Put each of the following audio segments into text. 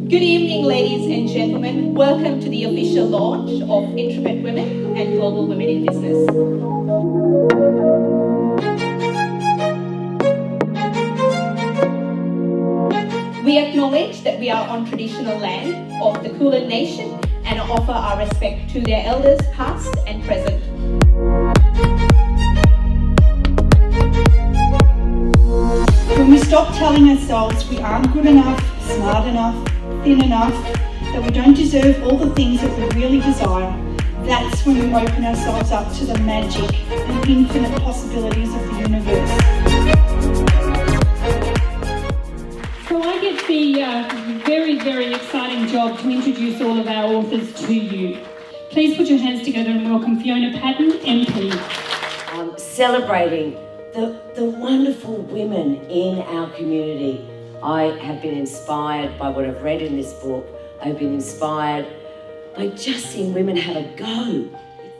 Good evening, ladies and gentlemen. Welcome to the official launch of Intrepid Women and Global Women in Business. We acknowledge that we are on traditional land of the Kulin Nation and offer our respect to their elders past and present. When we stop telling ourselves we aren't good enough, smart enough, thin enough, that we don't deserve all the things that we really desire, that's when we open ourselves up to the magic and infinite possibilities of the universe. So I get the very, very exciting job to introduce all of our authors to you. Please put your hands together and welcome Fiona Patton, MP. Celebrating the wonderful women in our community. I have been inspired by what I've read in this book. I've been inspired by just seeing women have a go.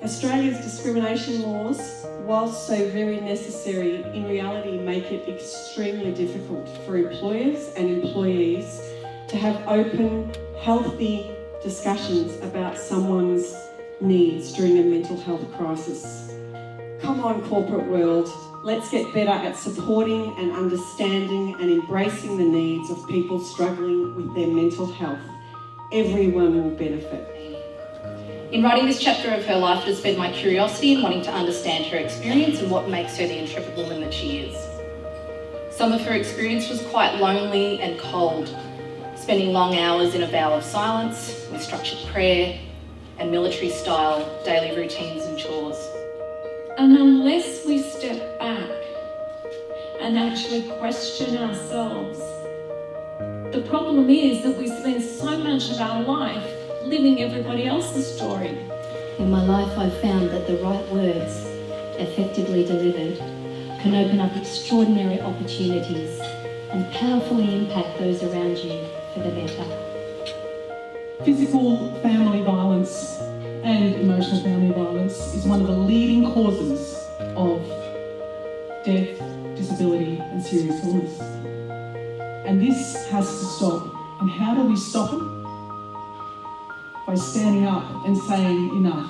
Australia's discrimination laws, whilst so very necessary, in reality make it extremely difficult for employers and employees to have open, healthy discussions about someone's needs during a mental health crisis. Come on, corporate world, let's get better at supporting and understanding and embracing the needs of people struggling with their mental health. Everyone will benefit. In writing this chapter of her life, it has fed my curiosity in wanting to understand her experience and what makes her the intrepid woman that she is. Some of her experience was quite lonely and cold, spending long hours in a vow of silence, with structured prayer and military-style daily routines and chores. And unless we step back and actually question ourselves, the problem is that we spend so much of our life living everybody else's story. In my life, I've found that the right words, effectively delivered, can open up extraordinary opportunities and powerfully impact those around you for the better. Physical family violence and emotional family violence is one of the leading causes of death, disability and serious illness. And this has to stop. And how do we stop it? By standing up and saying enough.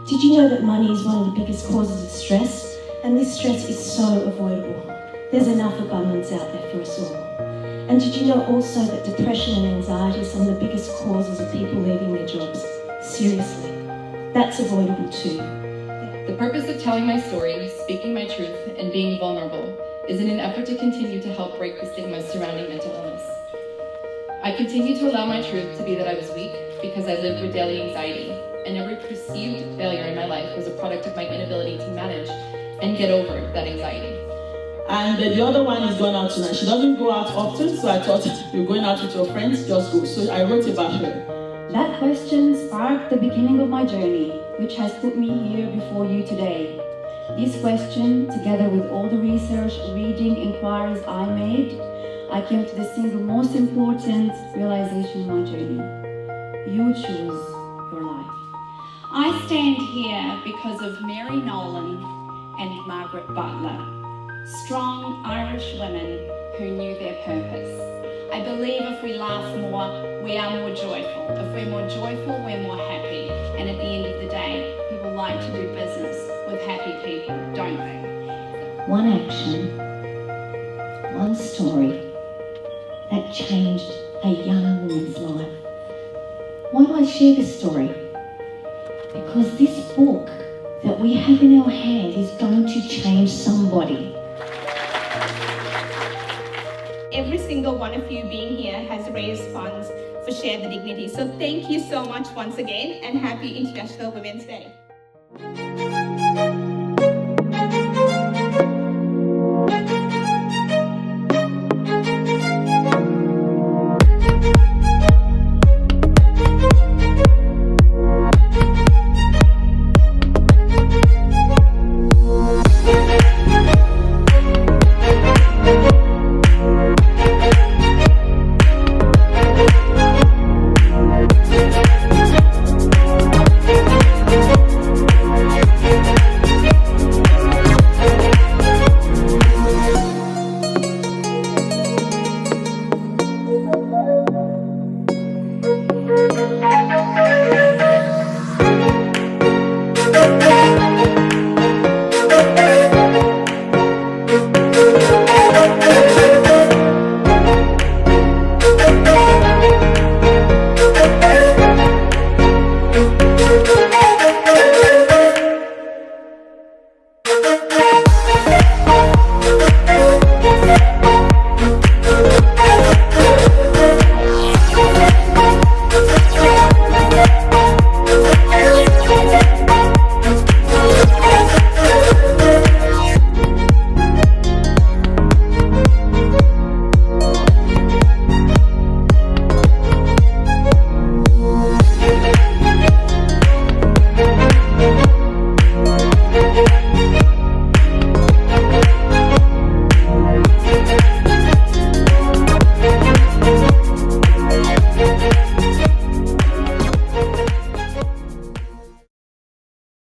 Did you know that money is one of the biggest causes of stress? And this stress is so avoidable. There's enough abundance out there for us all. And did you know also that depression and anxiety are some of the biggest causes of people leaving their jobs? Seriously, that's avoidable too. The purpose of telling my story, speaking my truth, and being vulnerable is in an effort to continue to help break the stigma surrounding mental illness. I continue to allow my truth to be that I was weak because I lived with daily anxiety, and every perceived failure in my life was a product of my inability to manage and get over that anxiety. And the other one is going out tonight. She doesn't go out often, so I thought, you're going out with your friends, just go. So I wrote about her. That question sparked the beginning of my journey, which has put me here before you today. This question, together with all the research, reading, inquiries I made, I came to the single most important realization of my journey. You choose your life. I stand here because of Mary Nolan and Margaret Butler, strong Irish women who knew their purpose. I believe if we laugh more, we are more joyful. If we're more joyful, we're more happy. And at the end of the day, people like to do business with happy people, don't they? One action, one story that changed a young woman's life. Why do I share this story? Because this book that we have in our hand is going to change somebody. Every single one of you being here has raised funds for Share the Dignity. So thank you so much once again, and happy International Women's Day.